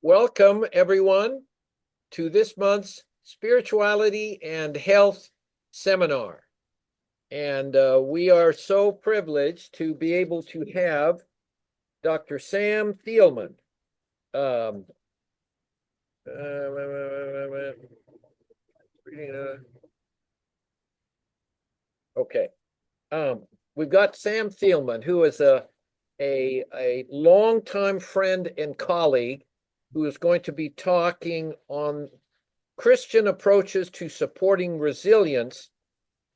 Welcome, everyone, to this month's Spirituality and Health Seminar. And we are so privileged to be able to have Dr. Sam Thielman. Okay. We've got Sam Thielman, who is a longtime friend and colleague who is going to be talking on Christian approaches to supporting resilience,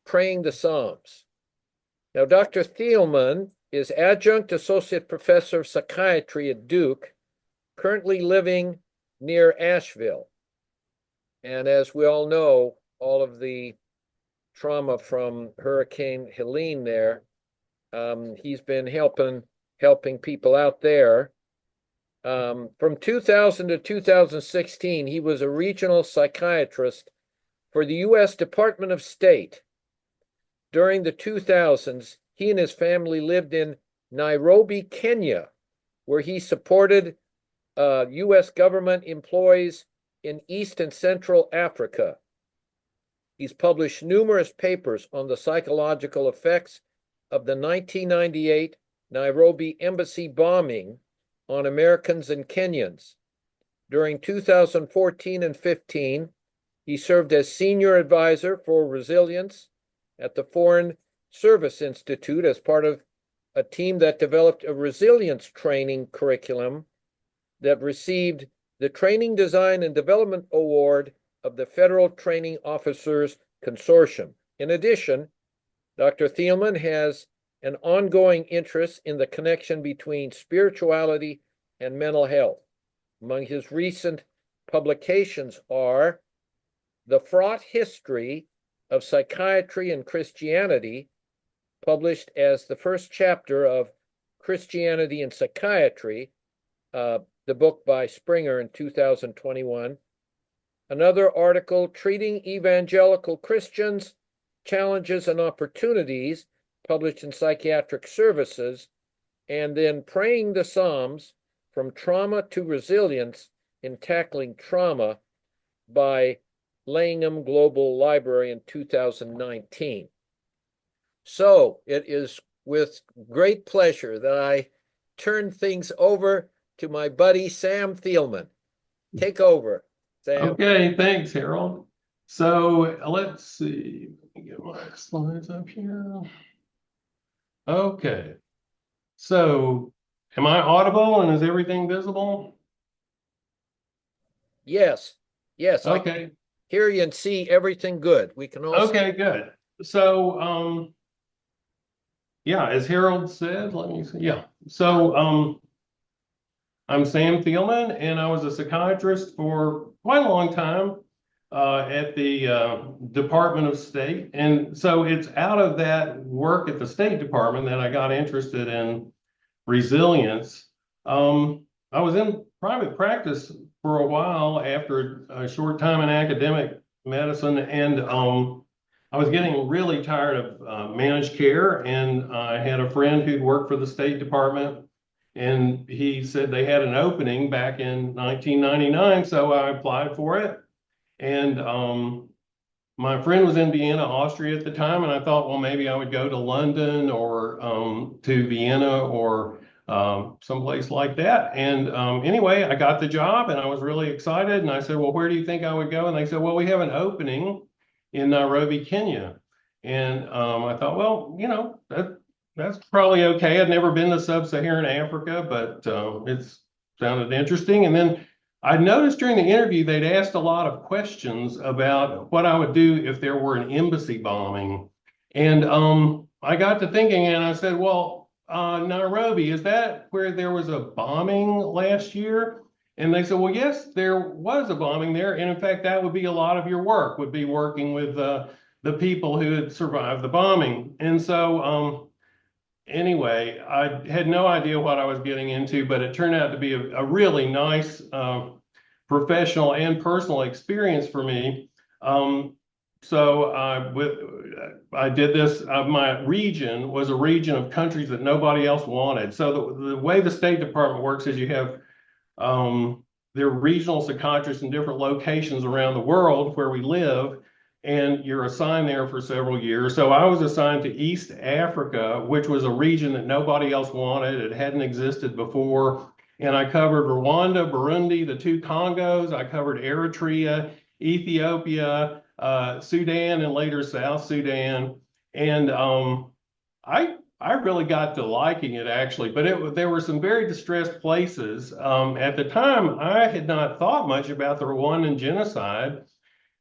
praying the Psalms. Now, Dr. Thielman is adjunct associate professor of psychiatry at Duke, currently living near Asheville. And as we all know, all of the trauma from Hurricane Helene there, he's been helping people out there. From 2000 to 2016, he was a regional psychiatrist for the U.S. Department of State. During the 2000s, he and his family lived in Nairobi, Kenya, where he supported U.S. government employees in East and Central Africa. He's published numerous papers on the psychological effects of the 1998 Nairobi embassy bombing on Americans and Kenyans. During 2014 and 15, he served as senior advisor for resilience at the Foreign Service Institute as part of a team that developed a resilience training curriculum that received the Training Design and Development Award of the Federal Training Officers Consortium. In addition, Dr. Thielman has an ongoing interest in the connection between spirituality and mental health. Among his recent publications are The Fraught History of Psychiatry and Christianity, published as the first chapter of Christianity and Psychiatry, the book by Springer in 2021. Another article, Treating Evangelical Christians, Challenges and Opportunities, published in Psychiatric Services, and then Praying the Psalms, From Trauma to Resilience in Tackling Trauma by Langham Global Library in 2019. So it is with great pleasure that I turn things over to my buddy, Sam Thielman. Take over, Sam. Okay, thanks, Harold. So let's see. Let me get my slides up here. Okay. So am I audible and is everything visible? Yes. Yes. I Okay. can hear you and see everything good. We can also. Okay, good. So yeah, as Harold said, let me see. Yeah. So I'm Sam Thielman, and I was a psychiatrist for quite a long time at the Department of State. And so it's out of that work at the State Department that I got interested in resilience. I was in private practice for a while after a short time in academic medicine, and I was getting really tired of managed care, and I had a friend who'd worked for the State Department, and he said they had an opening back in 1999, so I applied for it. And my friend was in Vienna, Austria at the time, and I thought, well, maybe I would go to London or to Vienna or someplace like that. And anyway, I got the job and I was really excited. And I said, well, where do you think I would go? And they said, well, we have an opening in Nairobi, Kenya. And I thought, well, you know, that's probably okay. I'd never been to sub-Saharan Africa, but it sounded interesting. And then I noticed during the interview, they'd asked a lot of questions about what I would do if there were an embassy bombing. And I got to thinking and I said, well, Nairobi, is that where there was a bombing last year? And they said, well, yes, there was a bombing there. And in fact, that would be a lot of your work, would be working with the people who had survived the bombing. And so anyway, I had no idea what I was getting into, but it turned out to be a really nice professional and personal experience for me. So I did this. My region was a region of countries that nobody else wanted. So the way the State Department works is you have they're regional psychiatrists in different locations around the world where we live, and you're assigned there for several years. So I was assigned to East Africa, which was a region that nobody else wanted. It hadn't existed before. And I covered Rwanda, Burundi, the two Congos. I covered Eritrea, Ethiopia, Sudan, and later South Sudan. And I really got to liking it, actually, but there were some very distressed places. At the time, I had not thought much about the Rwandan genocide.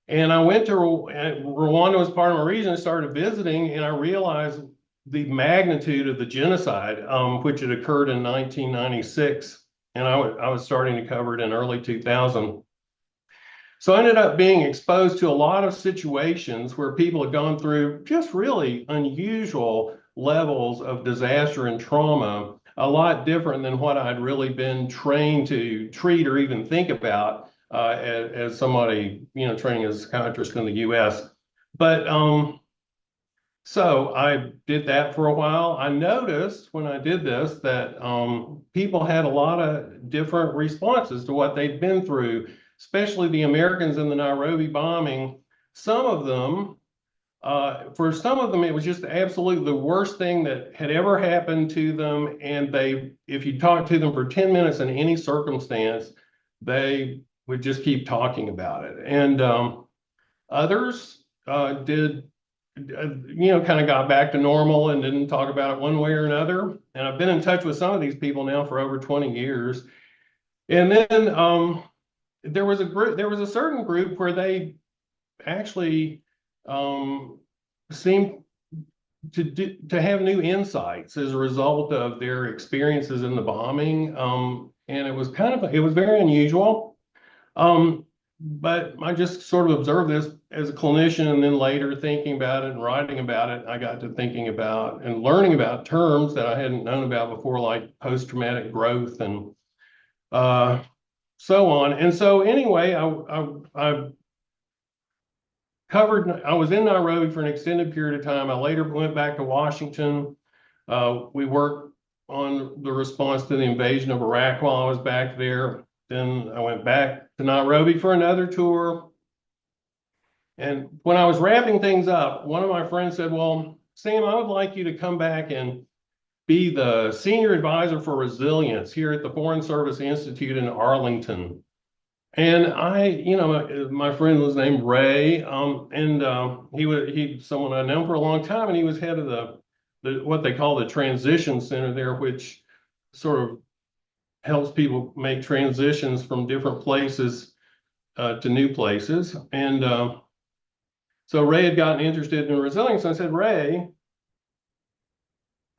And I went to Rwanda was part of my region. I started visiting, and I realized the magnitude of the genocide, which had occurred in 1996. And I was starting to cover it in early 2000. So I ended up being exposed to a lot of situations where people had gone through just really unusual levels of disaster and trauma, a lot different than what I'd really been trained to treat or even think about as somebody, training as a psychiatrist in the US. But so I did that for a while. I noticed when I did this that people had a lot of different responses to what they'd been through, especially the Americans in the Nairobi bombing. Some of them, for some of them, it was just absolutely the worst thing that had ever happened to them. And if you talk to them for 10 minutes in any circumstance, they would just keep talking about it. And others did, kind of got back to normal and didn't talk about it one way or another. And I've been in touch with some of these people now for over 20 years. And then there was a certain group where they actually seemed to have new insights as a result of their experiences in the bombing. And it was very unusual. But I just sort of observed this as a clinician, and then later thinking about it and writing about it, I got to thinking about and learning about terms that I hadn't known about before, like post-traumatic growth and so on. And so anyway, I was in Nairobi for an extended period of time. I later went back to Washington. We worked on the response to the invasion of Iraq while I was back there. Then I went back to Nairobi for another tour. And when I was wrapping things up, one of my friends said, "Well, Sam, I would like you to come back and be the senior advisor for resilience here at the Foreign Service Institute in Arlington." And my friend was named Ray, and he's someone I'd known for a long time, and he was head of the what they call the transition center there, which sort of helps people make transitions from different places to new places. And so Ray had gotten interested in resilience. I said, "Ray,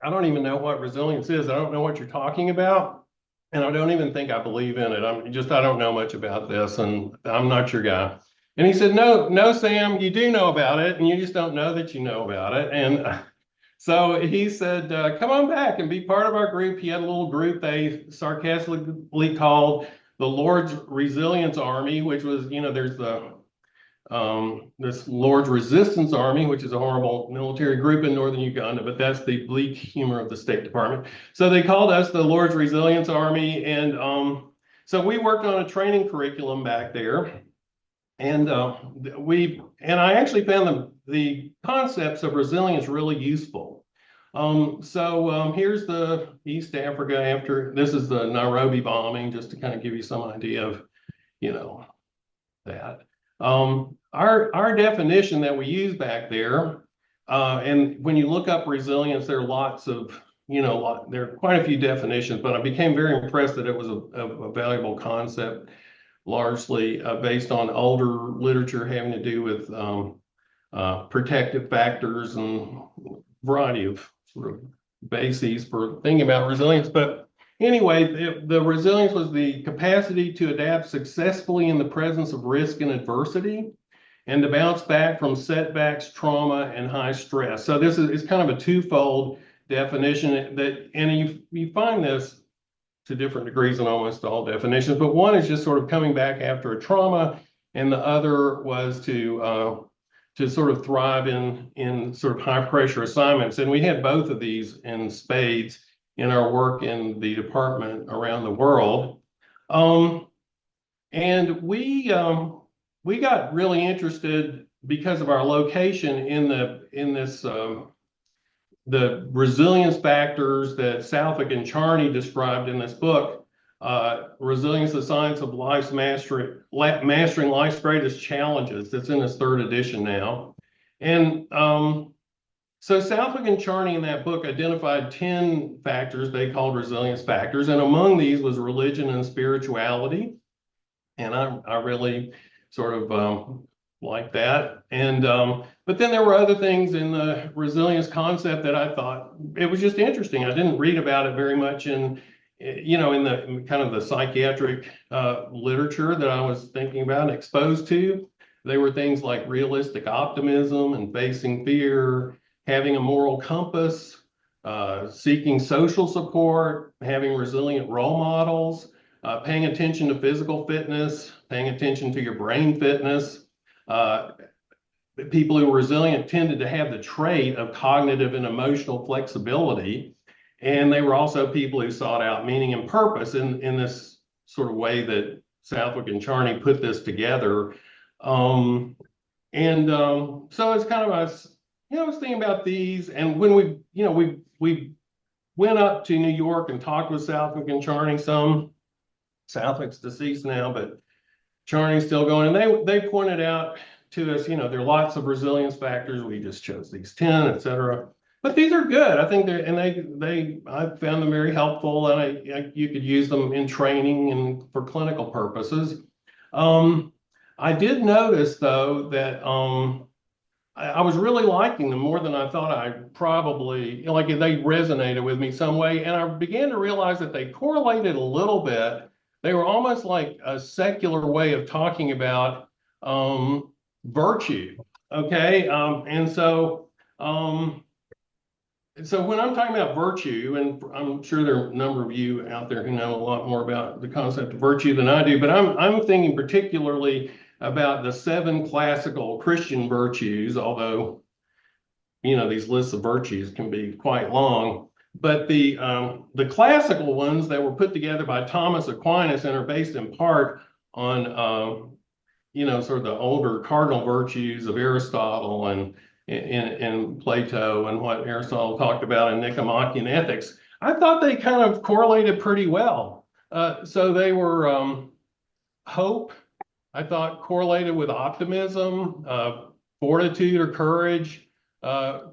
I don't even know what resilience is. I don't know what you're talking about. And I don't even think I believe in it. I don't know much about this, and I'm not your guy." And he said, no, Sam, you do know about it, and you just don't know that you know about it. And so he said, "Come on back and be part of our group." He had a little group they sarcastically called the Lord's Resilience Army, which was, there's this Lord's Resistance Army, which is a horrible military group in northern Uganda, but that's the bleak humor of the State Department. So they called us the Lord's Resilience Army. And so we worked on a training curriculum back there. And I actually found the concepts of resilience really useful. So here's the East Africa after, this is the Nairobi bombing, just to kind of give you some idea of, that. Our definition that we use back there, and when you look up resilience, there are lots of, there are quite a few definitions, but I became very impressed that it was a valuable concept, largely based on older literature having to do with protective factors and a variety of sort of bases for thinking about resilience. But anyway, the resilience was the capacity to adapt successfully in the presence of risk and adversity, and to bounce back from setbacks, trauma, and high stress. So this is kind of a twofold definition and you find this to different degrees in almost all definitions, but one is just sort of coming back after a trauma, and the other was to sort of thrive in sort of high pressure assignments. And we had both of these in spades in our work in the department around the world. And we got really interested because of our location in this the resilience factors that Southwick and Charney described in this book, Resilience, the Science of Life's Mastering Life's Greatest Challenges. It's in its third edition now. And so Southwick and Charney in that book identified 10 factors they called resilience factors. And among these was religion and spirituality. And I really sort of like that. And but then there were other things in the resilience concept that I thought it was just interesting. I didn't read about it very much in the kind of the psychiatric literature that I was thinking about and exposed to. They were things like realistic optimism and facing fear, having a moral compass, seeking social support, having resilient role models, paying attention to physical fitness, paying attention to your brain fitness. People who were resilient tended to have the trait of cognitive and emotional flexibility. And they were also people who sought out meaning and purpose in this sort of way that Southwick and Charney put this together. So it's kind of I was thinking about these, and when we went up to New York and talked with Southwick and Charney some. Southwick's deceased now, but Charney's still going, and they pointed out to us, there are lots of resilience factors. We just chose these 10, et cetera. But these are good. I think I found them very helpful, and you could use them in training and for clinical purposes. I did notice though that I was really liking them more than I thought I probably, like they resonated with me some way. And I began to realize that they correlated a little bit. They were almost like a secular way of talking about virtue. Okay. So when I'm talking about virtue, and I'm sure there are a number of you out there who know a lot more about the concept of virtue than I do, but I'm thinking particularly about the 7 classical Christian virtues, although, these lists of virtues can be quite long. But the classical ones that were put together by Thomas Aquinas and are based in part on, sort of the older cardinal virtues of Aristotle and Plato and what Aristotle talked about in Nicomachean Ethics, I thought they kind of correlated pretty well. So they were hope, I thought correlated with optimism, fortitude or courage,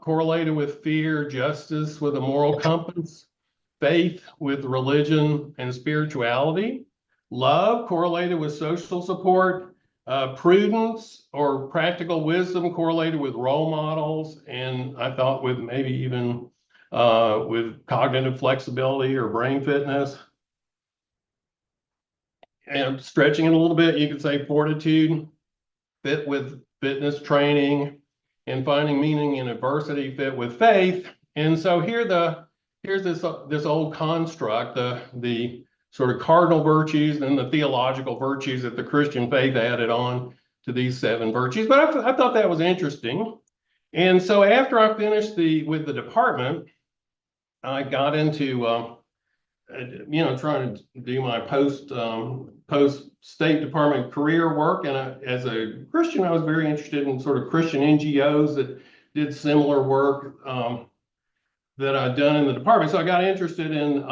correlated with fear, justice with a moral compass, faith with religion and spirituality, love correlated with social support, prudence or practical wisdom correlated with role models, and I thought with maybe even with cognitive flexibility or brain fitness. And stretching it a little bit, you could say fortitude fit with fitness training, and finding meaning in adversity fit with faith. And so here's this old construct, the sort of cardinal virtues and the theological virtues that the Christian faith added on to these 7 virtues. But I thought that was interesting. And so after I finished with the department, I got into trying to do my post State Department career work. And as a Christian, I was very interested in sort of Christian NGOs that did similar work that I'd done in the department. So I got interested in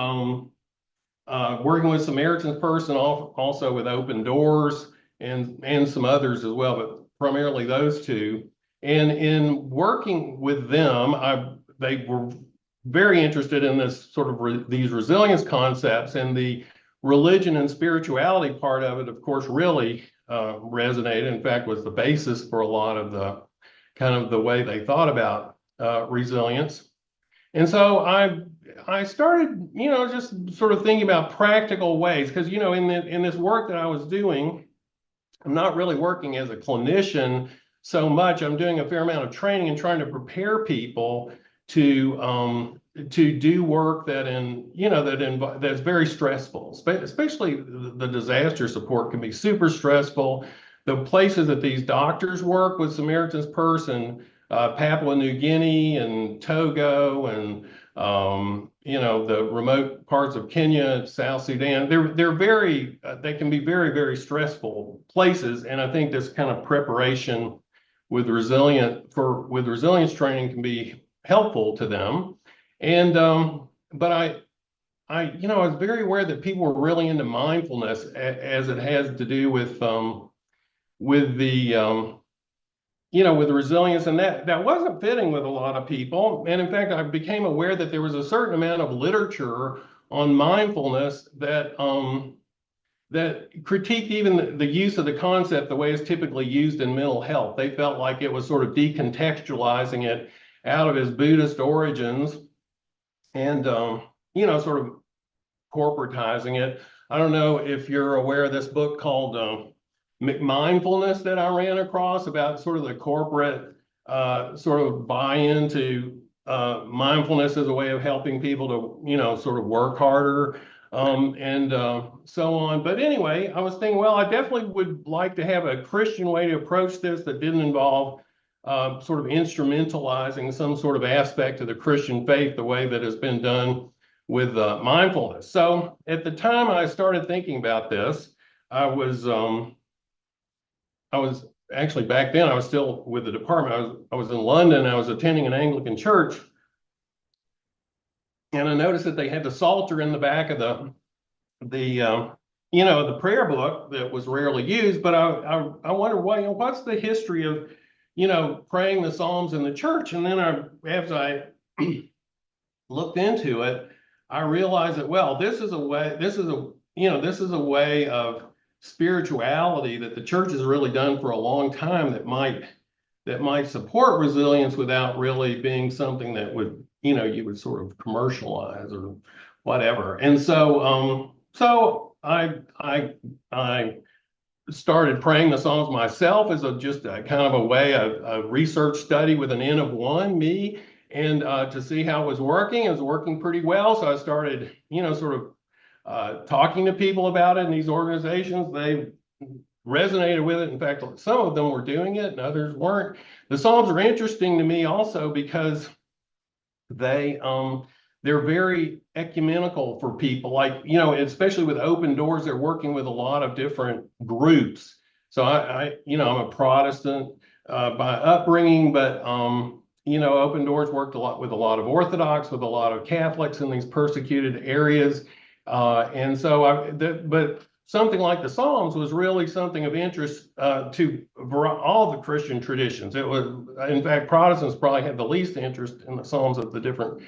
working with Samaritan's Purse and also with Open Doors and some others as well, but primarily those 2. And in working with them, they were very interested in this sort of these resilience concepts, and the religion and spirituality part of it, of course, really resonated. In fact, was the basis for a lot of the kind of the way they thought about resilience. And so I started, just sort of thinking about practical ways, because, in this work that I was doing, I'm not really working as a clinician so much. I'm doing a fair amount of training and trying to prepare people to do work that's very stressful, especially the disaster support can be super stressful. The places that these doctors work with Samaritan's Purse and Papua New Guinea and Togo and the remote parts of Kenya, South Sudan. They're very, they can be very, very stressful places. And I think this kind of preparation with resilience training can be helpful to them. And, but I was very aware that people were really into mindfulness as it has to do with the, with resilience, and that wasn't fitting with a lot of people. And in fact, I became aware that there was a certain amount of literature on mindfulness that critiqued even the use of the concept the way it's typically used in mental health. They felt like it was sort of decontextualizing it out of its Buddhist origins and, sort of corporatizing it. I don't know if you're aware of this book called Mindfulness that I ran across about sort of the corporate sort of buy into mindfulness as a way of helping people to, sort of work harder and so on. But anyway, I was thinking, well, I definitely would like to have a Christian way to approach this that didn't involve sort of instrumentalizing some sort of aspect of the Christian faith the way that has been done with mindfulness. So at the time I started thinking about this, I was actually back then I was still with the department. I was in London. I was attending an Anglican church, and I noticed that they had the Psalter in the back of the prayer book that was rarely used. But I wondered what's the history of praying the Psalms in the church. And then as I looked into it, I realized that this is a way of spirituality that the church has really done for a long time that might support resilience without really being something that would you would sort of commercialize or whatever. And so I started praying the Psalms myself as just a kind of a way a research study with an N of one, me, and to see how it was working. It was working pretty well, so I started sort of talking to people about it in these organizations. They resonated with it. In fact, some of them were doing it and others weren't. The Psalms are interesting to me also because they're very ecumenical for people, like, especially with Open Doors, they're working with a lot of different groups. So I'm a Protestant by upbringing, but Open Doors worked with a lot of Orthodox, with a lot of Catholics in these persecuted areas. But something like the Psalms was really something of interest to all the Christian traditions. It was, in fact, Protestants probably had the least interest in the Psalms of the different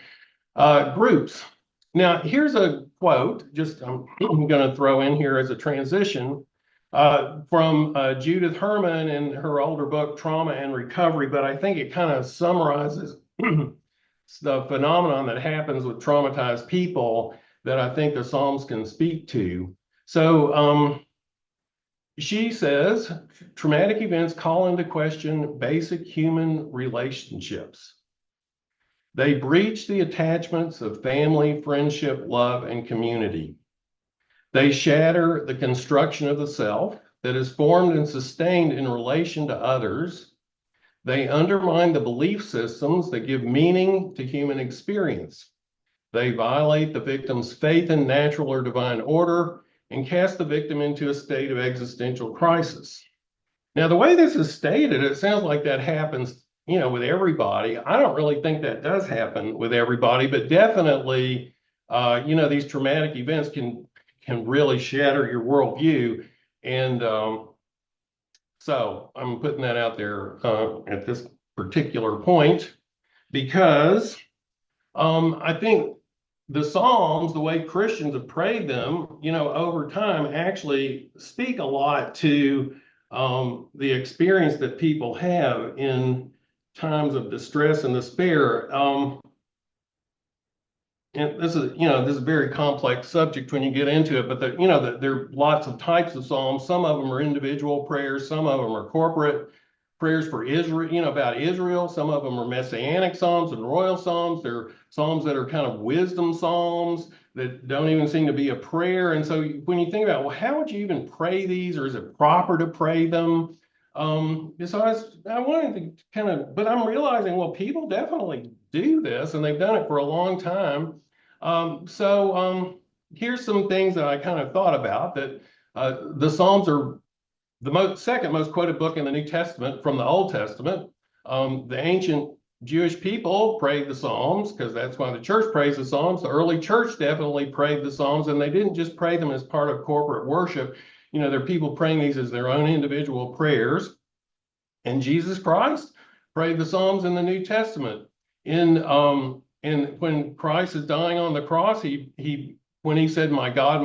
groups. Now, here's a quote, I'm going to throw in here as a transition from Judith Herman in her older book, Trauma and Recovery, but I think it kind of summarizes the phenomenon that happens with traumatized people that I think the Psalms can speak to. So she says, traumatic events call into question basic human relationships. They breach the attachments of family, friendship, love, and community. They shatter the construction of the self that is formed and sustained in relation to others. They undermine the belief systems that give meaning to human experience. They violate the victim's faith in natural or divine order and cast the victim into a state of existential crisis. Now, the way this is stated, it sounds like that happens, with everybody. I don't really think that does happen with everybody, but definitely, these traumatic events can really shatter your worldview. And so I'm putting that out there at this particular point because I think the Psalms, the way Christians have prayed them, over time actually speak a lot to the experience that people have in times of distress and despair. And this is a very complex subject when you get into it, but there are lots of types of Psalms. Some of them are individual prayers. Some of them are corporate prayers for Israel, about Israel. Some of them are messianic Psalms and royal Psalms. They're Psalms that are kind of wisdom Psalms that don't even seem to be a prayer. And so when you think about, well, how would you even pray these, or is it proper to pray them? So I wanted to but I'm realizing, well, people definitely do this, and they've done it for a long time. Here's some things that I kind of thought about that the Psalms are the second most quoted book in the New Testament from the Old Testament. The ancient Jewish people prayed the Psalms because that's why the church prays the Psalms. The early church definitely prayed the Psalms, and they didn't just pray them as part of corporate worship. You know, there are people praying these as their own individual prayers. And Jesus Christ prayed the Psalms in the New Testament. And when Christ is dying on the cross, when he said, my God,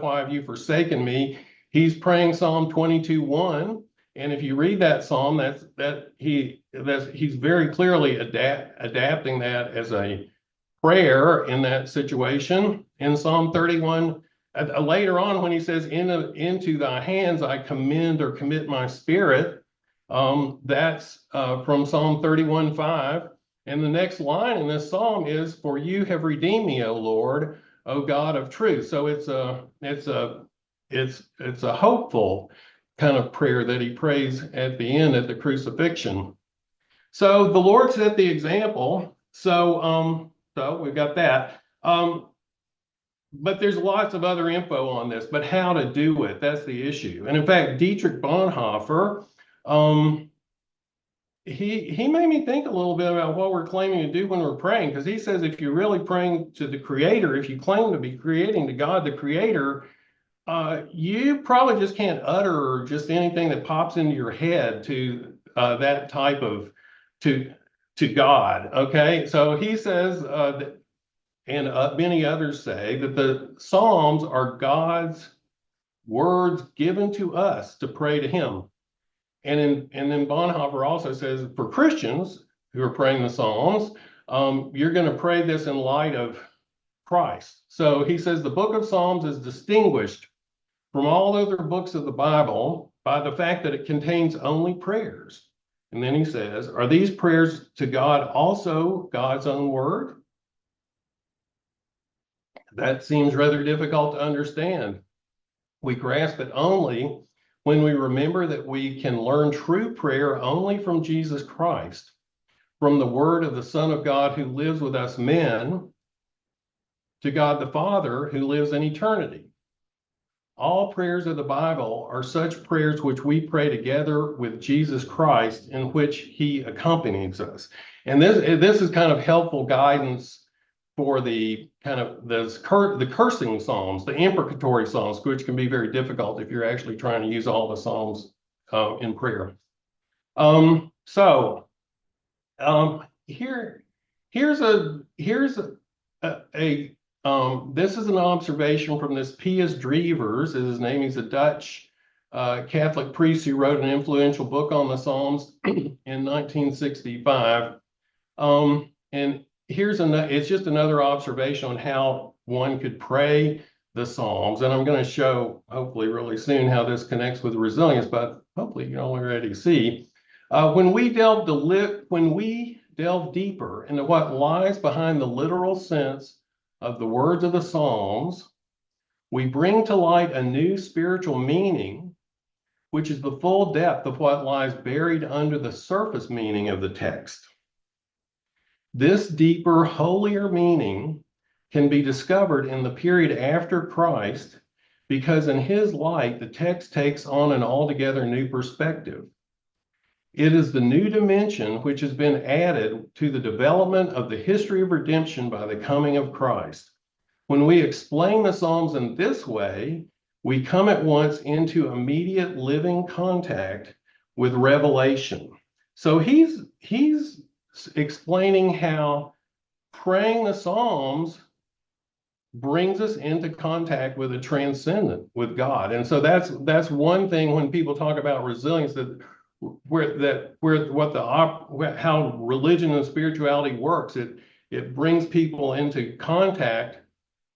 why have you forsaken me?" He's praying Psalm 22:1. And if you read that psalm, he's very clearly adapting that as a prayer in that situation. In Psalm 31, later on, when he says, into thy hands I commend or commit my spirit, that's from Psalm 31:5. And the next line in this psalm is, "For you have redeemed me, O Lord, O God of truth." So it's a hopeful kind of prayer that he prays at the end at the crucifixion. So the Lord set the example. So we've got that. But there's lots of other info on this, but how to do it, that's the issue. And in fact, Dietrich Bonhoeffer, he made me think a little bit about what we're claiming to do when we're praying, because he says if you're really praying to the Creator, if you claim to be creating to God the Creator, you probably just can't utter just anything that pops into your head to that type of to God. Okay, so he says, and many others say that the Psalms are God's words given to us to pray to Him. And then Bonhoeffer also says for Christians who are praying the Psalms, you're going to pray this in light of Christ. So he says the book of Psalms is distinguished from all other books of the Bible by the fact that it contains only prayers. And then he says, are these prayers to God also God's own word? That seems rather difficult to understand. We grasp it only when we remember that we can learn true prayer only from Jesus Christ, from the word of the Son of God who lives with us men, to God the Father who lives in eternity. All prayers of the Bible are such prayers which we pray together with Jesus Christ, in which he accompanies us. And this is kind of helpful guidance for the kind of the cursing psalms, the imprecatory psalms, which can be very difficult if you're actually trying to use all the psalms in prayer. Here's this is an observation from this Pius Drevers, is his name. He's a Dutch Catholic priest who wrote an influential book on the Psalms in 1965. And it's just another observation on how one could pray the Psalms. And I'm going to show, hopefully really soon, how this connects with resilience, but hopefully you're already to see. When we delve deeper into what lies behind the literal sense of the words of the Psalms, we bring to light a new spiritual meaning, which is the full depth of what lies buried under the surface meaning of the text. This deeper, holier meaning can be discovered in the period after Christ, because in his light, the text takes on an altogether new perspective. It is the new dimension which has been added to the development of the history of redemption by the coming of Christ. When we explain the Psalms in this way, we come at once into immediate living contact with revelation. So he's explaining how praying the Psalms brings us into contact with the transcendent, with God. And so that's one thing when people talk about resilience, how religion and spirituality works. It brings people into contact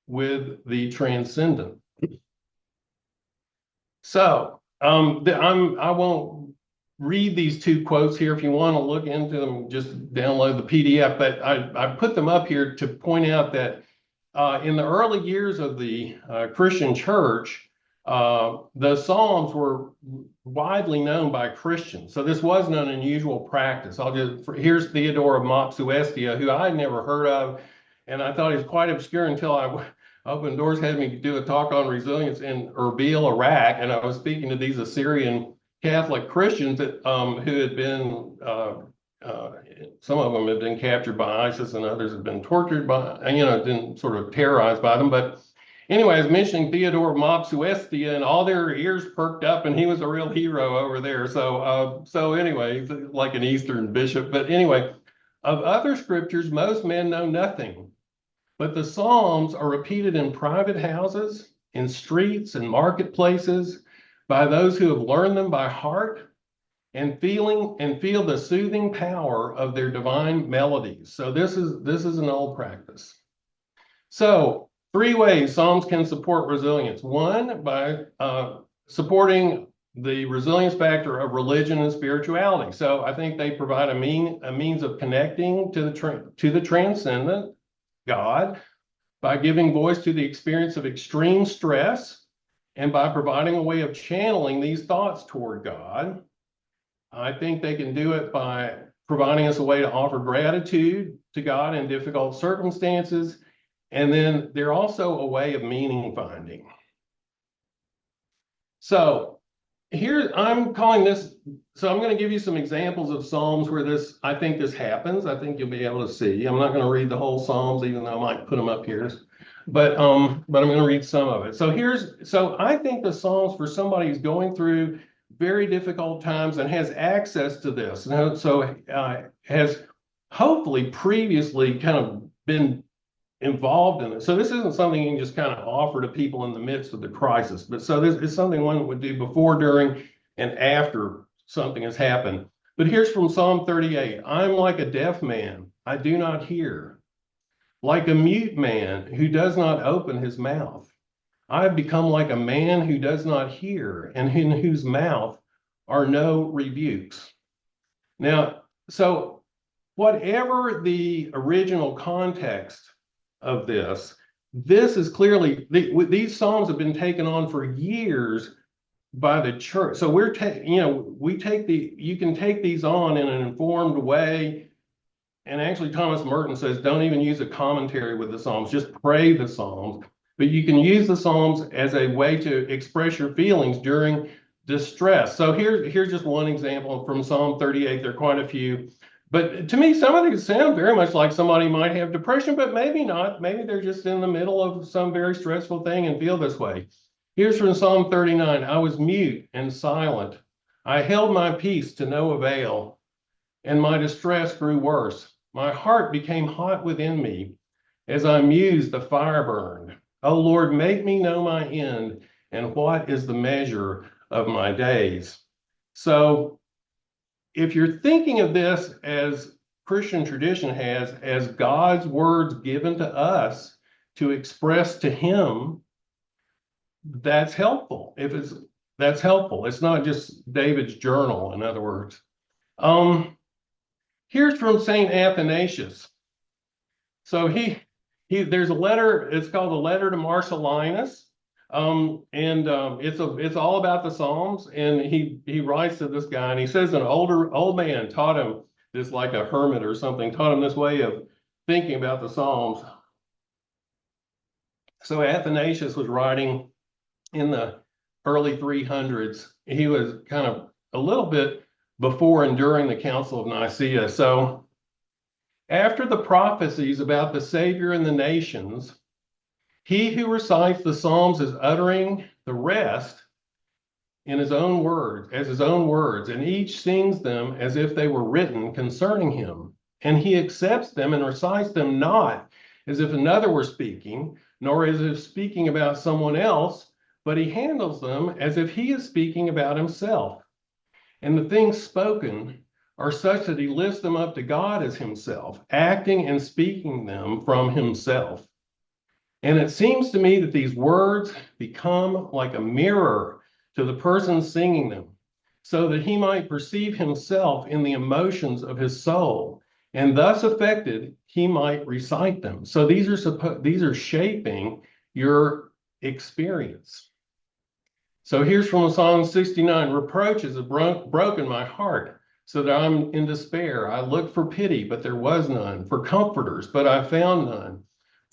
with the transcendent. So I won't read these two quotes here. If you want to look into them, just download the PDF. But I put them up here to point out that in the early years of the Christian church, the Psalms were widely known by Christians. So this wasn't an unusual practice. Here's Theodore of Mopsuestia, who I'd never heard of. And I thought he was quite obscure until Open Doors had me do a talk on resilience in Erbil, Iraq, and I was speaking to these Assyrian Catholic Christians that who had been some of them had been captured by ISIS and others had been tortured by, been sort of terrorized by them. But anyway, I was mentioning Theodore Mopsuestia, and all their ears perked up, and he was a real hero over there. So anyway, he's like an Eastern bishop. But anyway, of other scriptures, most men know nothing. But the Psalms are repeated in private houses, in streets and marketplaces, by those who have learned them by heart and feel the soothing power of their divine melodies. So this is an old practice. So 3 ways Psalms can support resilience. 1, by supporting the resilience factor of religion and spirituality. So I think they provide a means of connecting to the transcendent, God, by giving voice to the experience of extreme stress and by providing a way of channeling these thoughts toward God. I think they can do it by providing us a way to offer gratitude to God in difficult circumstances. And then they're also a way of meaning finding. So here I'm calling this, so I'm going to give you some examples of Psalms where I think this happens. I think you'll be able to see. I'm not going to read the whole Psalms, even though I might put them up here. But I'm going to read some of it. So I think the Psalms for somebody who's going through very difficult times and has access to this, has hopefully previously kind of been involved in it. So this isn't something you can just kind of offer to people in the midst of the crisis, but so this is something one would do before, during, and after something has happened. But here's from Psalm 38. I'm like a deaf man, I do not hear. Like a mute man who does not open his mouth. I have become like a man who does not hear, and in whose mouth are no rebukes. Now, so whatever the original context of this is clearly, these Psalms have been taken on for years by the church. So you can take these on in an informed way. And actually, Thomas Merton says, don't even use a commentary with the Psalms, just pray the Psalms. But you can use the Psalms as a way to express your feelings during distress. So here's just one example from Psalm 38. There are quite a few. But to me, some of these sound very much like somebody might have depression, but maybe not. Maybe they're just in the middle of some very stressful thing and feel this way. Here's from Psalm 39. I was mute and silent. I held my peace to no avail, and my distress grew worse. My heart became hot within me. As I mused, the fire burned. O Lord, make me know my end, and what is the measure of my days? So if you're thinking of this as Christian tradition has, as God's words given to us to express to him, that's helpful. That's helpful. It's not just David's journal, in other words. Here's from St. Athanasius. So there's a letter, it's called the Letter to Marcellinus. It's all about the Psalms, and he writes to this guy, and he says an old man taught him this, like a hermit or something, taught him this way of thinking about the Psalms. So Athanasius was writing in the early 300s. He was kind of a little bit before and during the Council of Nicaea. So after the prophecies about the Savior and the nations, he who recites the Psalms is uttering the rest in his own words, and each sings them as if they were written concerning him. And he accepts them and recites them not as if another were speaking, nor as if speaking about someone else, but he handles them as if he is speaking about himself. And the things spoken are such that he lifts them up to God as himself, acting and speaking them from himself. And it seems to me that these words become like a mirror to the person singing them, so that he might perceive himself in the emotions of his soul, and thus affected, he might recite them. So these are shaping your experience. So here's from Psalm 69, reproaches have broken my heart, so that I'm in despair. I looked for pity, but there was none, for comforters, but I found none.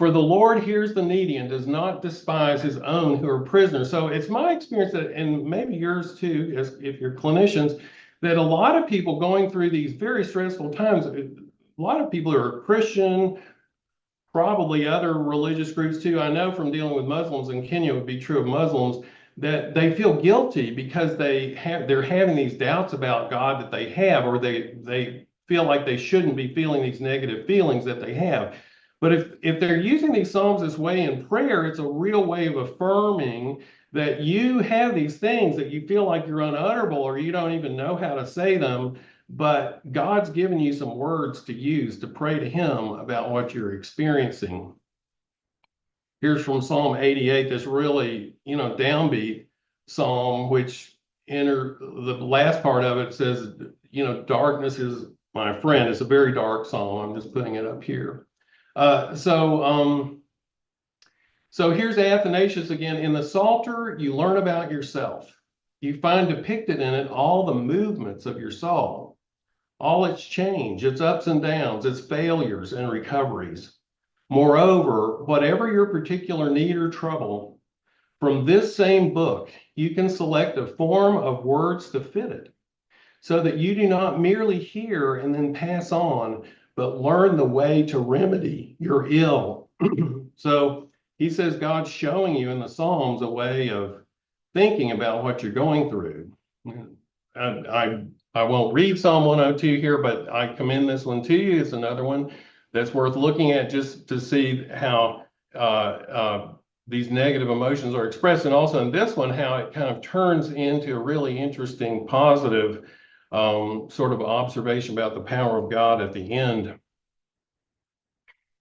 For the Lord hears the needy and does not despise his own who are prisoners. So it's my experience that, and maybe yours too, if you're clinicians, that a lot of people going through these very stressful times, a lot of people who are Christian, probably other religious groups too. I know from dealing with Muslims in Kenya, it would be true of Muslims, that they feel guilty because they're having these doubts about God that they have, or they feel like they shouldn't be feeling these negative feelings that they have. But if they're using these Psalms this way in prayer, it's a real way of affirming that you have these things that you feel like you're unutterable or you don't even know how to say them, but God's given you some words to use to pray to him about what you're experiencing. Here's from Psalm 88, this really, downbeat psalm, which the last part of it says, darkness is my friend. It's a very dark psalm. I'm just putting it up here. So here's Athanasius again. In the Psalter, you learn about yourself. You find depicted in it all the movements of your soul, all its change, its ups and downs, its failures and recoveries. Moreover, whatever your particular need or trouble, from this same book, you can select a form of words to fit it, so that you do not merely hear and then pass on, but learn the way to remedy your ill. So he says God's showing you in the Psalms a way of thinking about what you're going through. I won't read Psalm 102 here, but I commend this one to you. It's another one that's worth looking at just to see how these negative emotions are expressed. And also in this one, how it kind of turns into a really interesting, positive sort of observation about the power of God at the end.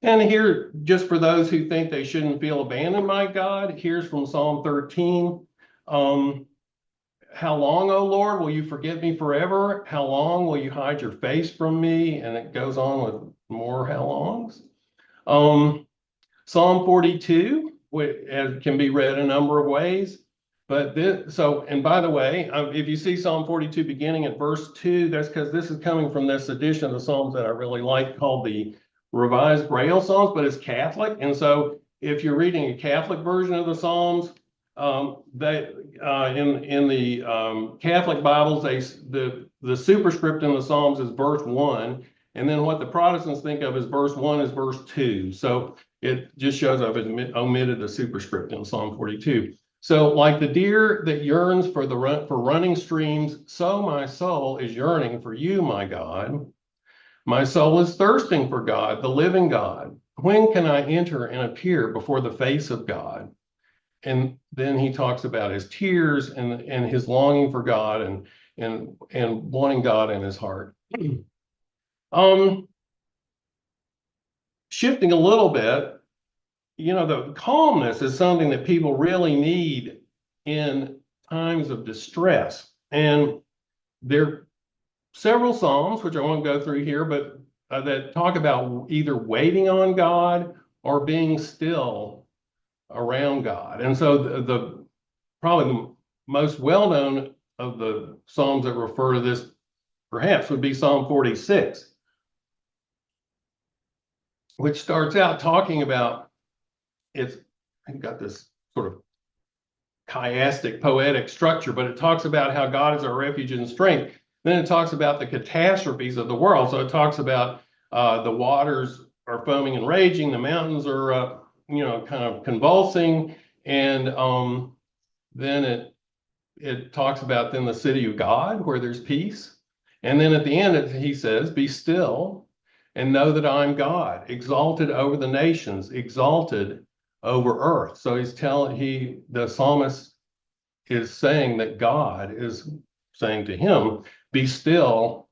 And here, just for those who think they shouldn't feel abandoned by God, here's from Psalm 13. How long, O Lord, will you forget me forever? How long will you hide your face from me? And it goes on with more how longs. Psalm 42 can be read a number of ways. But and by the way, if you see Psalm 42 beginning at verse 2, that's because this is coming from this edition of the Psalms that I really like called the Revised Braille Psalms, but it's Catholic. And so if you're reading a Catholic version of the Psalms, in the Catholic Bibles, the superscript in the Psalms is verse 1, and then what the Protestants think of as verse 1 is verse 2. So it just shows I've omitted the superscript in Psalm 42. So like the deer that yearns for running streams, so my soul is yearning for you, my God. My soul is thirsting for God, the living God. When can I enter and appear before the face of God? And then he talks about his tears and his longing for God and wanting God in his heart. Shifting a little bit, the calmness is something that people really need in times of distress. And there are several Psalms, which I won't go through here, but that talk about either waiting on God or being still around God. And so the probably the most well-known of the Psalms that refer to this perhaps would be Psalm 46, which starts out talking about it's got this sort of chiastic poetic structure, but it talks about how God is our refuge and strength. Then it talks about the catastrophes of the world. So it talks about the waters are foaming and raging, the mountains are kind of convulsing, and then it talks about then the city of God where there's peace. And then at the end he says, be still and know that I'm God, exalted over the nations, exalted over earth. So the psalmist is saying that God is saying to him, be still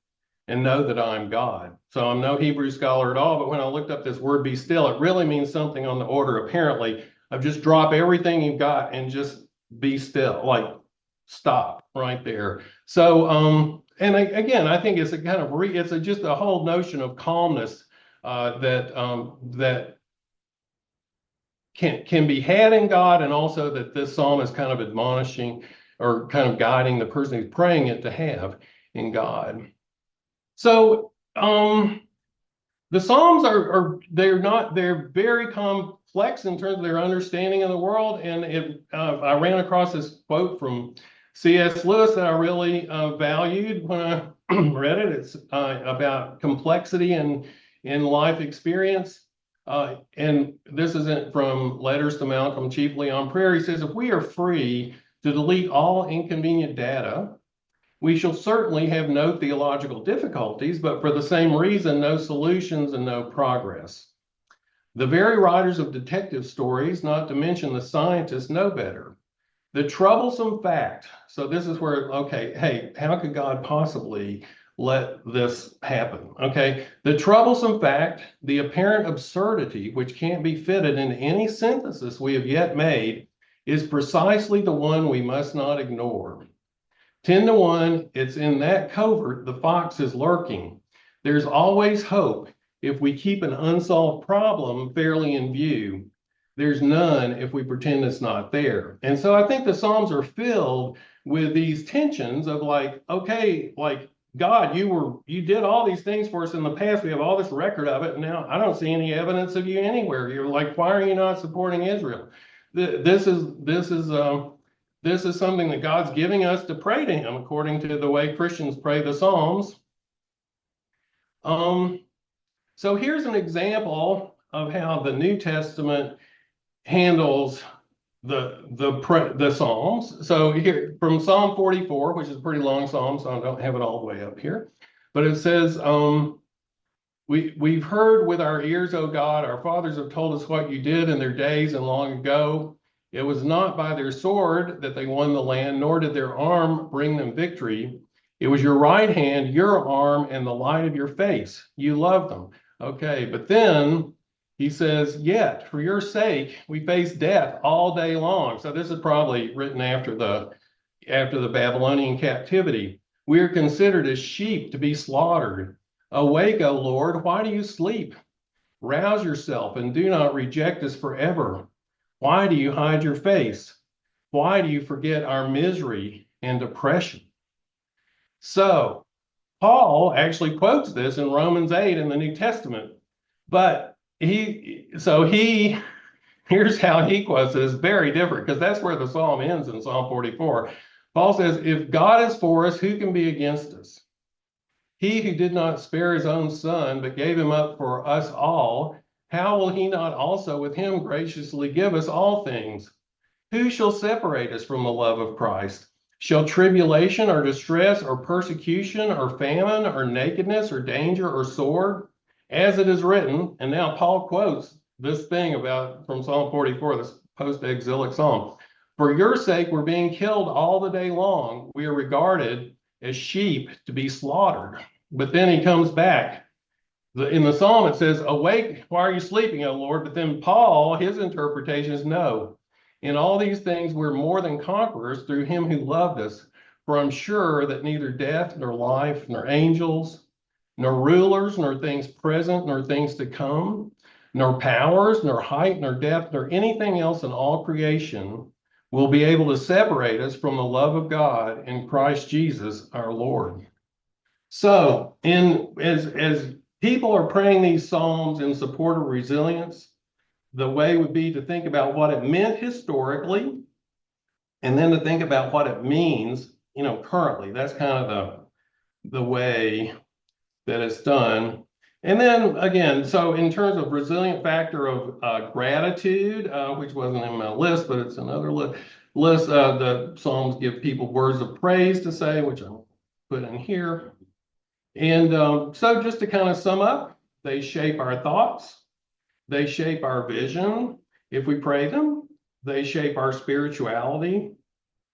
and know that I'm God. So I'm no Hebrew scholar at all, but when I looked up this word be still, it really means something on the order, apparently, of just drop everything you've got and just be still, like stop right there. So, and again, I think it's a kind of just a whole notion of calmness that can be had in God, and also that this psalm is kind of admonishing or kind of guiding the person who's praying it to have in God. So the Psalms they're very complex in terms of their understanding of the world. And I ran across this quote from C.S. Lewis that I really valued when I read it. It's about complexity and in life experience. And this isn't from Letters to Malcolm, chiefly on prayer. He says, if we are free to delete all inconvenient data, we shall certainly have no theological difficulties, but for the same reason, no solutions and no progress. The very writers of detective stories, not to mention the scientists, know better. The troublesome fact, so this is where, okay, hey, how could God possibly let this happen? Okay, the troublesome fact, the apparent absurdity, which can't be fitted into any synthesis we have yet made, is precisely the one we must not ignore. 10 to 1, it's in that covert the fox is lurking. There's always hope if we keep an unsolved problem fairly in view. There's none if we pretend it's not there. And so I think the Psalms are filled with these tensions of like, okay, like God, you did all these things for us in the past. We have all this record of it. And now I don't see any evidence of you anywhere. You're like, why are you not supporting Israel? This is something that God's giving us to pray to him, according to the way Christians pray the Psalms. So here's an example of how the New Testament handles the Psalms. So here from Psalm 44, which is a pretty long psalm, so I don't have it all the way up here, but it says, we've heard with our ears, O God, our fathers have told us what you did in their days and long ago. It was not by their sword that they won the land, nor did their arm bring them victory. It was your right hand, your arm, and the light of your face. You loved them. Okay, but then he says, yet for your sake, we face death all day long. So this is probably written after the Babylonian captivity. We are considered as sheep to be slaughtered. Awake, O Lord, why do you sleep? Rouse yourself and do not reject us forever. Why do you hide your face? Why do you forget our misery and depression? So Paul actually quotes this in Romans 8 in the New Testament, but here's how he quotes it. It's very different because that's where the psalm ends in Psalm 44. Paul says, if God is for us, who can be against us? He who did not spare his own son, but gave him up for us all, how will he not also with him graciously give us all things? Who shall separate us from the love of Christ? Shall tribulation or distress or persecution or famine or nakedness or danger or sword? As it is written, and now Paul quotes this thing from Psalm 44, this post-exilic psalm. For your sake, we're being killed all the day long. We are regarded as sheep to be slaughtered. But then he comes back. In the psalm, it says, awake, why are you sleeping, O Lord? But then Paul, his interpretation is no. In all these things, we're more than conquerors through him who loved us. For I'm sure that neither death, nor life, nor angels, nor rulers, nor things present, nor things to come, nor powers, nor height, nor depth, nor anything else in all creation will be able to separate us from the love of God in Christ Jesus our Lord. So, as people are praying these psalms in support of resilience, the way would be to think about what it meant historically, and then to think about what it means, currently. That's kind of the way that it's done. And then again, so in terms of resilient factor of gratitude, which wasn't in my list, but it's another list. The Psalms give people words of praise to say, which I'll put in here. And so just to kind of sum up, they shape our thoughts. They shape our vision if we pray them. They shape our spirituality.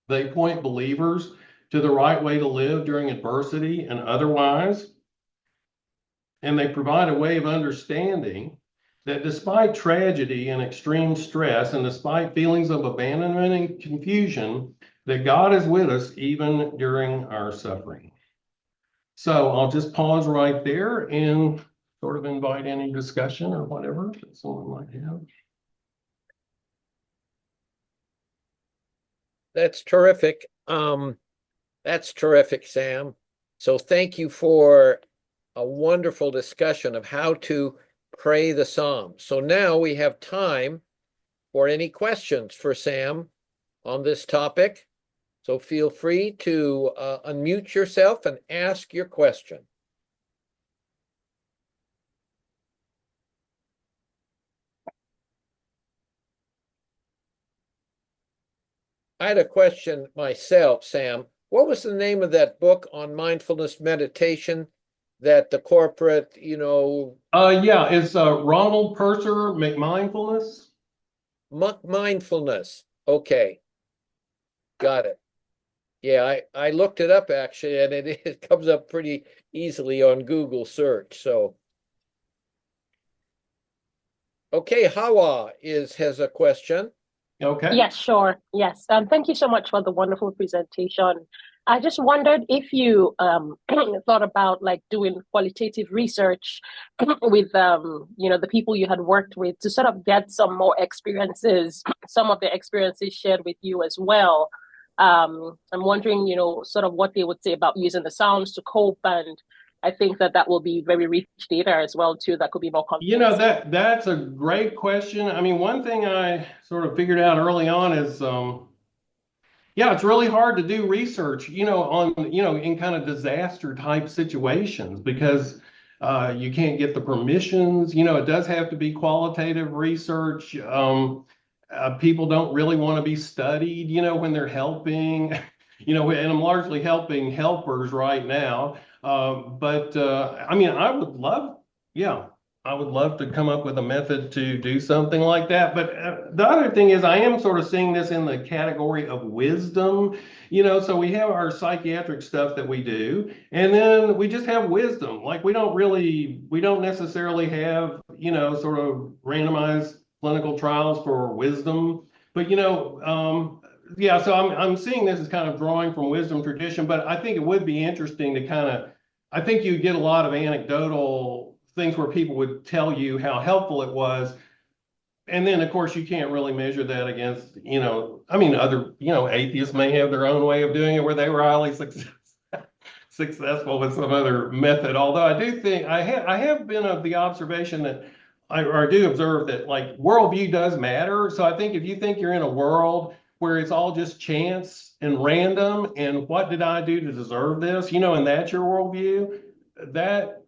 They point believers to the right way to live during adversity and otherwise. And they provide a way of understanding that despite tragedy and extreme stress, and despite feelings of abandonment and confusion, that God is with us even during our suffering. So I'll just pause right there and sort of invite any discussion or whatever that someone might have. That's terrific. That's terrific, Sam. So thank you for a wonderful discussion of how to pray the psalm. So now we have time for any questions for Sam on this topic. So feel free to unmute yourself and ask your question. I had a question myself, Sam. What was the name of that book on mindfulness meditation that the corporate, Yeah, it's Ronald Purser, McMindfulness. mindfulness? Okay, got it. Yeah, I looked it up actually, and it comes up pretty easily on Google search. So, okay, Hawa has a question. Okay. Yes, sure. Yes. Thank you so much for the wonderful presentation. I just wondered if you thought about like doing qualitative research with the people you had worked with to sort of get some more experiences, some of the experiences shared with you as well. I'm wondering, sort of what they would say about using the sounds to cope, and I think that will be very rich data as well too. That could be more convincing. That's a great question. I mean, one thing I sort of figured out early on is yeah, it's really hard to do research, in kind of disaster type situations because you can't get the permissions. It does have to be qualitative research. People don't really want to be studied, when they're helping, and I'm largely helping helpers right now. But I mean, yeah, I would love to come up with a method to do something like that. But the other thing is, I am sort of seeing this in the category of wisdom. So we have our psychiatric stuff that we do, and then we just have wisdom. Like we don't necessarily have, sort of randomized clinical trials for wisdom. But yeah, so I'm seeing this as kind of drawing from wisdom tradition, but I think it would be interesting to I think you get a lot of anecdotal things where people would tell you how helpful it was. And then, of course, you can't really measure that against, I mean, other, atheists may have their own way of doing it where they were highly successful with some other method. Although I do think I have been of the observation that I do observe that like worldview does matter. So I think if you think you're in a world where it's all just chance and random and what did I do to deserve this, and that's your worldview, that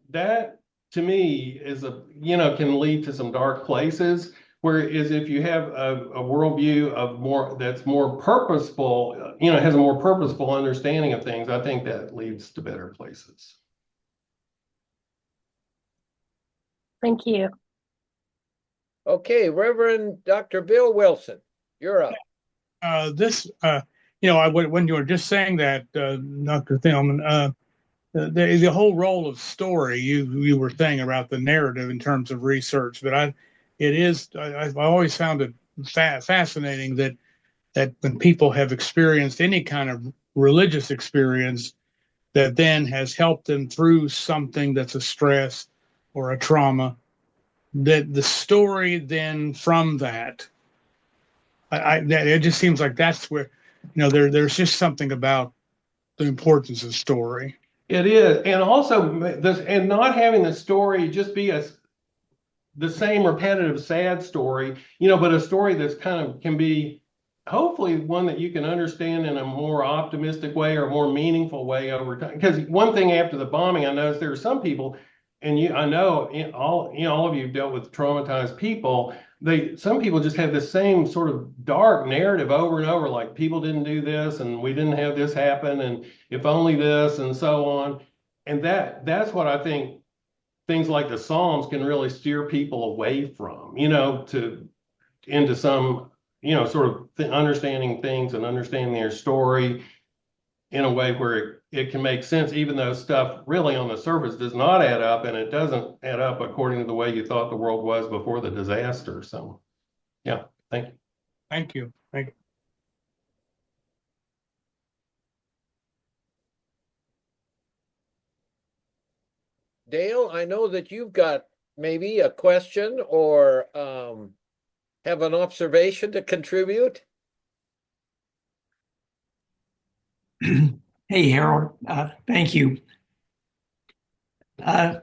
to me is can lead to some dark places. Whereas if you have a worldview that's more purposeful, has a more purposeful understanding of things, I think that leads to better places. Thank you. Okay, Reverend Dr. Bill Wilson, you're up. When you were just saying that, Dr. Thielman, the whole role of story you were saying about the narrative in terms of research, but I've always found it fascinating that when people have experienced any kind of religious experience that then has helped them through something that's a stress or a trauma, that the story then from that, it just seems like that's where, there's just something about the importance of story. It is, and also and not having the story just be the same repetitive sad story, but a story that's kind of can be hopefully one that you can understand in a more optimistic way or more meaningful way over time. Because one thing after the bombing, I noticed there are some people, and I know all of you have dealt with traumatized people. Some people just have the same sort of dark narrative over and over, like people didn't do this and we didn't have this happen and if only this and so on. And that's what I think things like the Psalms can really steer people away from, into some, sort of understanding things and understanding their story in a way where it can make sense, even though stuff really on the surface does not add up, and it doesn't add up according to the way you thought the world was before the disaster. So, yeah, thank you. Thank you. Thank you. Dale, I know that you've got maybe a question or have an observation to contribute. Hey, Harold. Thank you. The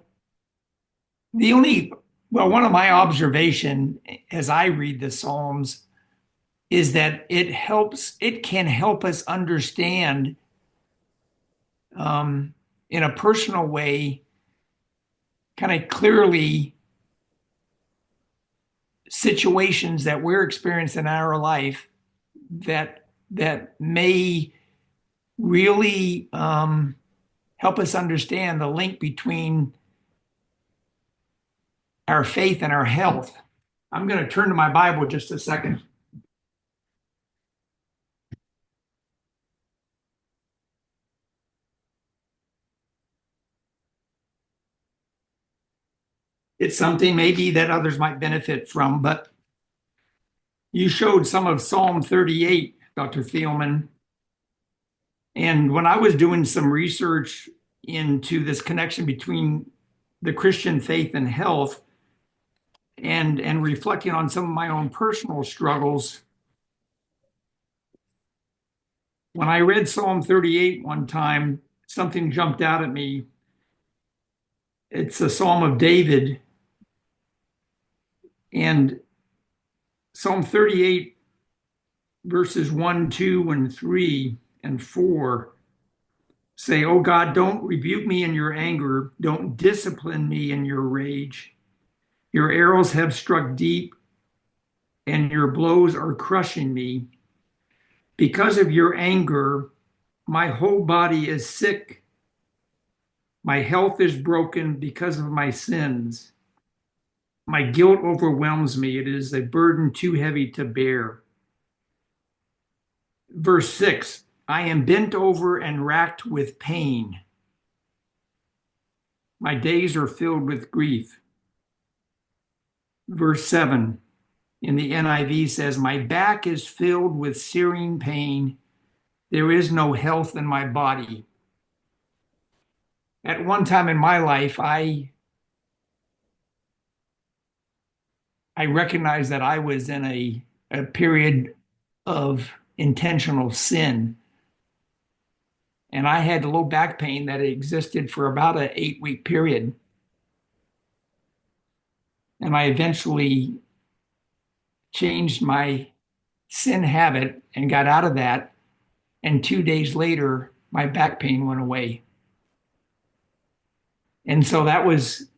Well, one of my observation as I read the Psalms is that it can help us understand in a personal way, kind of clearly situations that we're experiencing in our life that may really help us understand the link between our faith and our health. I'm going to turn to my Bible just a second. It's something maybe that others might benefit from, but you showed some of Psalm 38, Dr. Thielman. And when I was doing some research into this connection between the Christian faith and health, and reflecting on some of my own personal struggles, when I read Psalm 38 one time, something jumped out at me. It's a Psalm of David. And Psalm 38, verses 1, 2, and 3, and 4 say, "Oh God, don't rebuke me in your anger. Don't discipline me in your rage. Your arrows have struck deep, and your blows are crushing me. Because of your anger, my whole body is sick. My health is broken because of my sins. My guilt overwhelms me. It is a burden too heavy to bear." Verse 6, "I am bent over and racked with pain. My days are filled with grief." Verse 7 in the NIV says, "My back is filled with searing pain. There is no health in my body." At one time in my life, I recognized that I was in a period of intentional sin. And I had low back pain that existed for about an 8-week period. And I eventually changed my sin habit and got out of that. And 2 days later, my back pain went away. And so that was,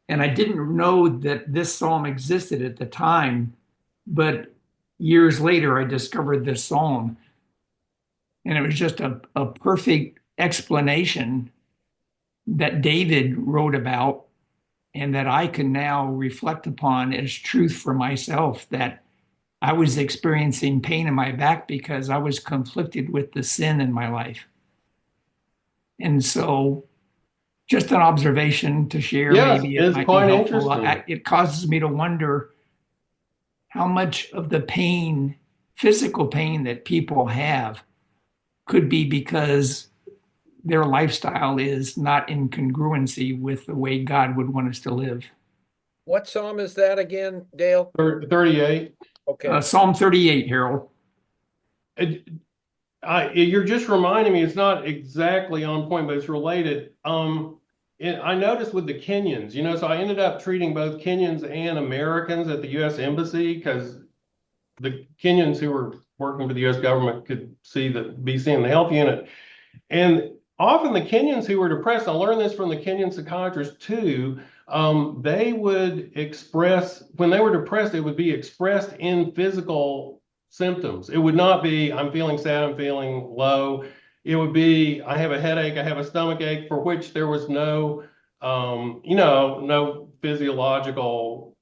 and I didn't know that this psalm existed at the time, but years later, I discovered this psalm. And it was just a perfect explanation that David wrote about and that I can now reflect upon as truth for myself, that I was experiencing pain in my back because I was conflicted with the sin in my life. And so just an observation to share, Yes, maybe it it's might be quite helpful. interesting. It causes me to wonder how much of the pain, physical pain that people have could be because their lifestyle is not in congruency with the way God would want us to live. What psalm is that again, Dale? 38. Okay. Psalm 38, Harold. You're just reminding me, it's not exactly on point, but it's related. I noticed with the Kenyans, so I ended up treating both Kenyans and Americans at the U.S. Embassy because the Kenyans who were working for the U.S. government could be seeing the health unit. And often the Kenyans who were depressed, I learned this from the Kenyan psychiatrists too, they would express, when they were depressed, it would be expressed in physical symptoms. It would not be, I'm feeling sad, I'm feeling low. It would be, I have a headache, I have a stomach ache, for which there was no, no physiological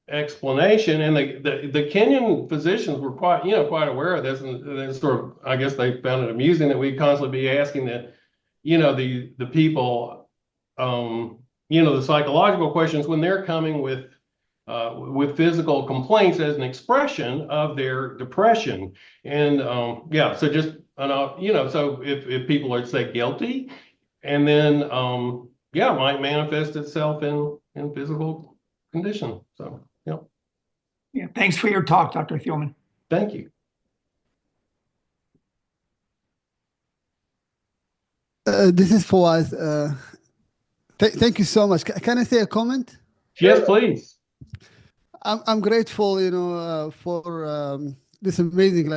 explanation. And the Kenyan physicians were quite aware of this, and sort of, I guess they found it amusing that we'd constantly be asking the people, the psychological questions when they're coming with physical complaints as an expression of their depression. And so just so if people are, say, guilty, and then it might manifest itself in physical condition. So Yeah, thanks for your talk, Dr. Thielman. thank you. This is Fawaz. Thank you so much. Can I say a comment? Yes, please. I'm grateful, for this amazing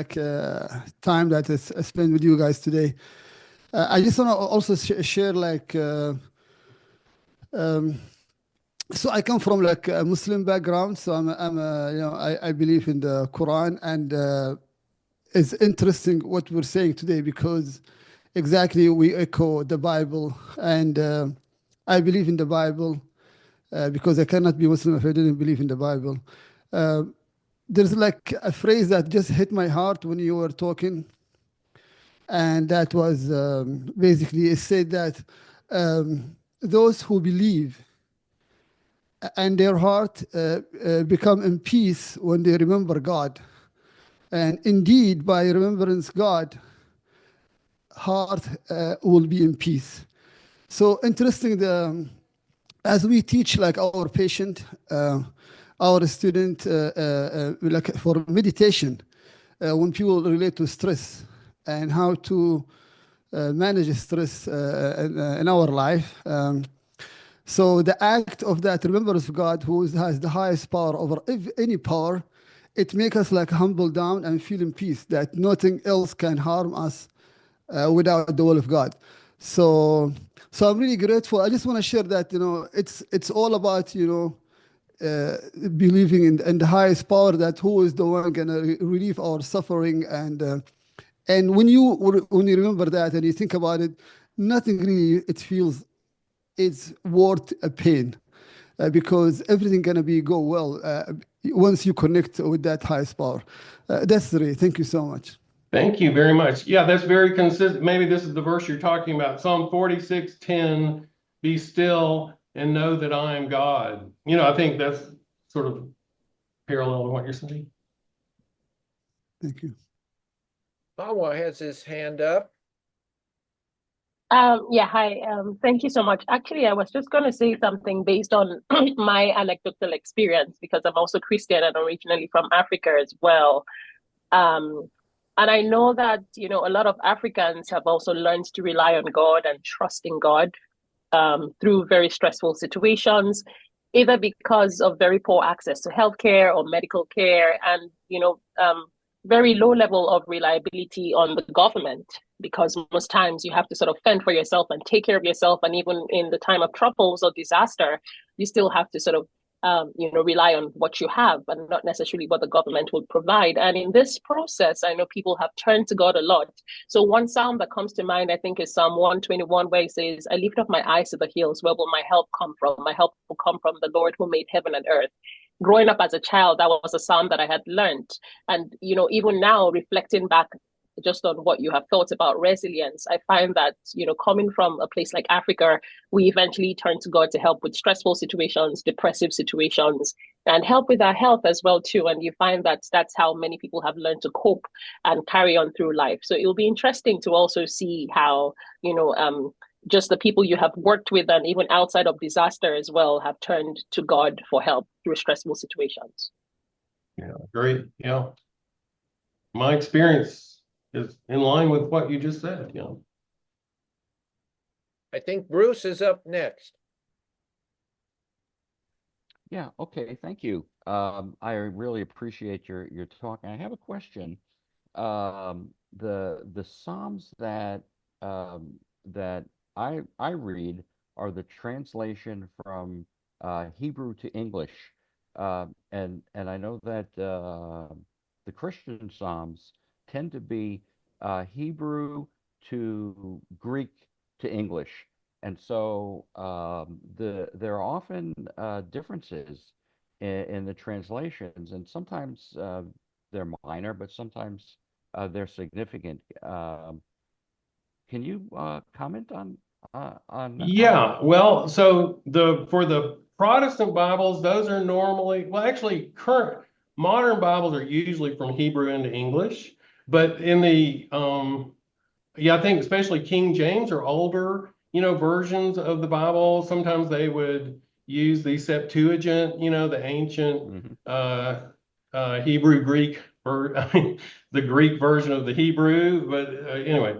time that I spent with you guys today. I just want to also share um, so I come from like a Muslim background, so I believe in the Quran, and it's interesting what we're saying today because exactly we echo the Bible, and I believe in the Bible because I cannot be Muslim if I didn't believe in the Bible. Uh, there's like a phrase that just hit my heart when you were talking, and that was basically it said that those who believe and their heart become in peace when they remember God. And indeed, by remembrance God, heart will be in peace. So interesting. As we teach like our patient, our student, like for meditation, when people relate to stress and how to manage stress in our life. So the act of that remembrance of God, who has the highest power over any power, it makes us like humble down and feel in peace that nothing else can harm us without the will of God. So, so I'm really grateful. I just want to share that it's all about believing in the highest power, that who is the one gonna relieve our suffering, and when you remember that and you think about it, nothing really it feels it's worth a pain because everything gonna be go well once you connect with that highest power. That's the Thank you so much. Thank you very much. Yeah, that's very consistent. Maybe this is the verse you're talking about. Psalm 46:10, be still and know that I am God. I think that's sort of parallel to what you're saying. Thank you. Awa has his hand up. Yeah, hi. Thank you so much. Actually, I was just going to say something based on my anecdotal experience because I'm also Christian and originally from Africa as well. Um, and I know that, a lot of Africans have also learned to rely on God and trust in God through very stressful situations, either because of very poor access to healthcare or medical care, and very low level of reliability on the government. Because most times you have to sort of fend for yourself and take care of yourself, and even in the time of troubles or disaster, you still have to sort of rely on what you have and not necessarily what the government will provide. And in this process, I know people have turned to God a lot. So one psalm that comes to mind, I think, is Psalm 121, where it says, I lift up my eyes to the hills. Where will my help come from? My help will come from the Lord who made heaven and earth. Growing up as a child, that was a psalm that I had learned. And, even now, reflecting back just on what you have thought about resilience, I find that, coming from a place like Africa, we eventually turn to God to help with stressful situations, depressive situations, and help with our health as well, too. And you find that that's how many people have learned to cope and carry on through life. So it will be interesting to also see how, just the people you have worked with and even outside of disaster as well have turned to God for help through stressful situations. Yeah, great. Yeah. My experience is in line with what you just said. I think Bruce is up next. Yeah, okay, thank you. I really appreciate your talk. And I have a question. The Psalms that that I read are the translation from Hebrew to English, and I know that the Christian Psalms tend to be Hebrew to Greek to English. And so there are often differences in the translations, and sometimes they're minor, but sometimes they're significant. Can you comment on Yeah, well, so for the Protestant Bibles, those are normally, well, actually, current modern Bibles are usually from Hebrew into English, but in the yeah, I think especially King James or older, versions of the Bible, sometimes they would use the Septuagint, the ancient Hebrew Greek, or I mean, the Greek version of the Hebrew. But anyway,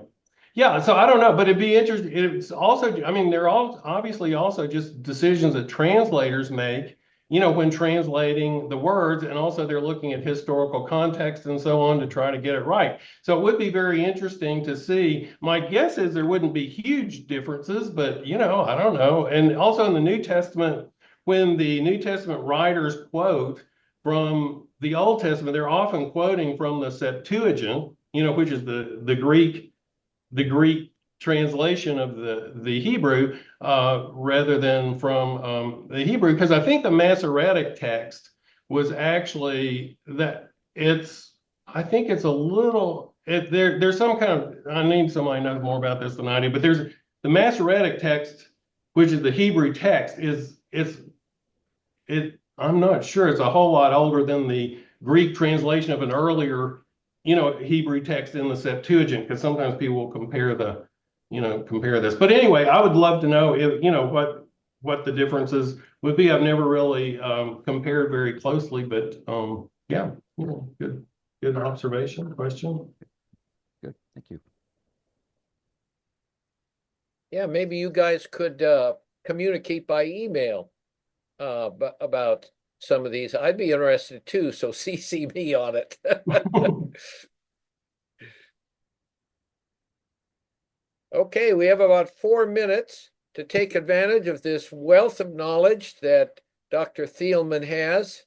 yeah. So I don't know, but it'd be interesting. It's also, I mean, they're all obviously also just decisions that translators make when translating the words, and also they're looking at historical context and so on to try to get it right. So it would be very interesting to see. My guess is there wouldn't be huge differences, but I don't know. And also in the New Testament, when the New Testament writers quote from the Old Testament, they're often quoting from the Septuagint, which is the Greek translation of the Hebrew, rather than from the Hebrew, because I think the Masoretic text was actually I think it's a little, there's some kind of, I need somebody who knows more about this than I do, but there's the Masoretic text, which is the Hebrew text, I'm not sure, it's a whole lot older than the Greek translation of an earlier Hebrew text in the Septuagint, because sometimes people will compare this. But anyway, I would love to know if, what the differences would be. I've never really compared very closely, but yeah, good observation, question. Good, thank you. Yeah, maybe you guys could communicate by email about some of these. I'd be interested too, so CC me on it. Okay, we have about 4 minutes to take advantage of this wealth of knowledge that Dr. Thielman has.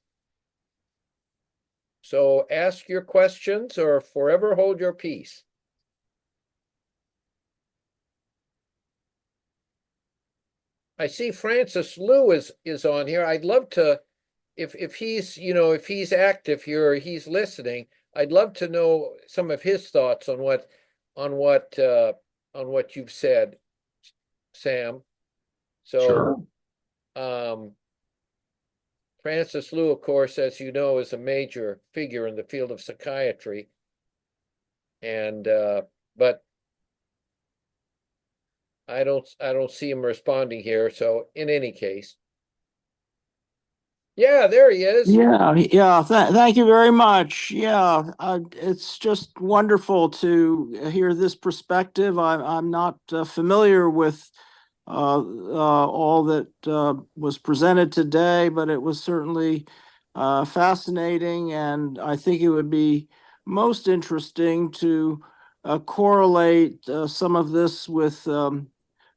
So ask your questions or forever hold your peace. I see Francis Liu is on here. I'd love to, if he's if he's active here or he's listening, I'd love to know some of his thoughts on what you've said, Sam. So, Sure. Francis Liu, of course, as you know, is a major figure in the field of psychiatry, and but I don't see him responding here. So, in any case, yeah, there he is. Yeah. Thank you very much. Yeah, it's just wonderful to hear this perspective. I'm not familiar with all that was presented today, but it was certainly fascinating, and I think it would be most interesting to correlate some of this with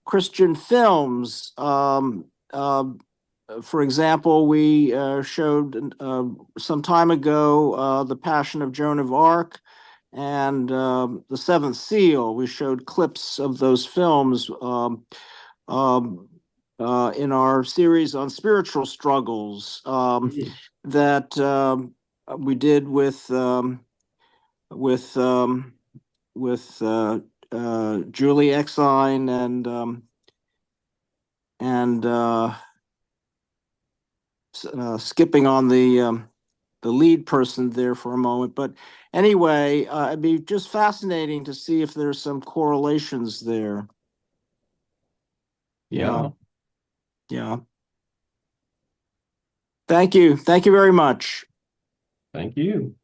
Christian films. For example, we showed some time ago The Passion of Joan of Arc and The Seventh Seal. We showed clips of those films in our series on spiritual struggles that we did with Julie Exine and skipping on the lead person there for a moment. But anyway, it'd be just fascinating to see if there's some correlations there. Yeah. Yeah. Thank you. Thank you very much. Thank you.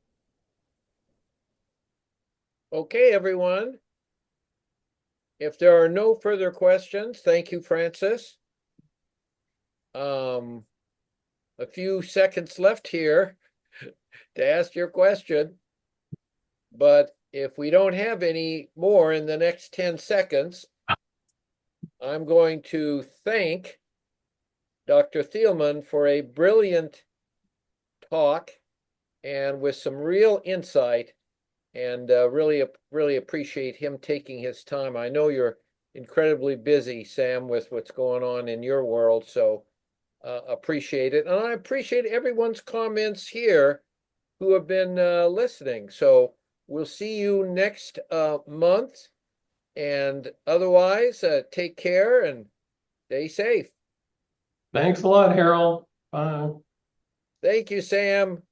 Okay, everyone. If there are no further questions, thank you, Francis. A few seconds left here to ask your question, but if we don't have any more in the next 10 seconds, I'm going to thank Dr. Thielman for a brilliant talk and with some real insight, and really appreciate him taking his time. I know you're incredibly busy, Sam, with what's going on in your world, so appreciate it. And I appreciate everyone's comments here who have been listening. So we'll see you next month. And otherwise, take care and stay safe. Thanks a lot, Harold. Bye. Thank you, Sam.